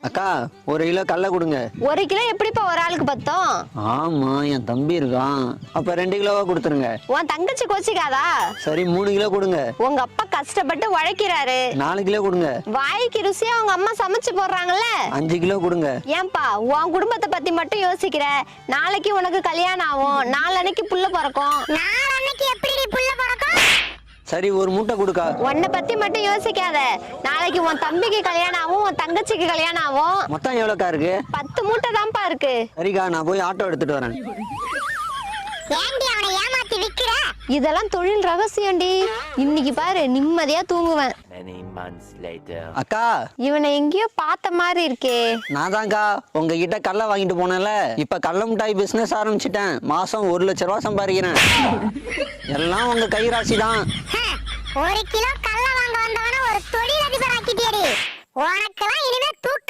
அக்கா 1 கிலோ கடலை கொடுங்க. 1 கிலோ எப்படிப்பா ஒரு ஆளுக்கு பத்தும்? ஆமா என் தம்பி இருக்கான். அப்ப 2 கிலோவா கொடுத்துருங்க. உன் தங்கச்சி கோச்சிக்காதா? சரி 3 கிலோ கொடுங்க. உங்க அப்பா கஷ்டப்பட்டு உழைக்கிறாரு. 4 கிலோ கொடுங்க. வாய்க்கு ருசியா உங்க அம்மா சமைச்சு போடுறாங்கல்ல. 5 கிலோ கொடுங்க. ஏன்பா உன் குடும்பத்தை பத்தி மட்டும் யோசிக்கிற? நாளைக்கு உனக்கு கல்யாணம் ஆகும், நாளன்னைக்கு புள்ள பிறக்கும். நாளன்னைக்கு எப்படி புள்ள பிறக்கும்? சரி 1 மூட்டை கொடுக்கா. உன்னை பத்தி மட்டும் யோசிக்காத. நாளைக்கு உன் தம்பிக்கு கல்யாணம் ஆகும், உன் தங்கச்சிக்கு கல்யாணம் ஆகும். மொத்தம் எவ்வளோக்கா இருக்கு? 10 மூட்டை தான்ப்பா இருக்கு. சரிக்கா நான் போய் ஆட்டோ எடுத்துட்டு வரேன். ஏண்டி அவனை ஏமாத்தி விக்கிற? இதெல்லாம் தொழில் ரகசியம்டி. இன்னைக்கு பாரு நிம்மதியா தூங்குவேன். அக்கா இவனை எங்கேயோ பார்த்த மாதிரி இருக்கே. நான் தான்க்கா உங்ககிட்ட கடலை வாங்கிட்டு போனேன்ல. இப்ப கடலை மிட்டாய் பிசினஸ் ஆரம்பிச்சிட்டேன். மாசம் 1 லட்சம் ரூபாய் சம்பாதிக்கிறேன். எல்லாம் உங்க கை ராசி தான். 1 கிலோ கடலை வாங்க வந்தவன ஒரு தொழில் அதிபர் ஆக்கிட்டியடி. உனக்கெல்லாம் இனிமே தூக்க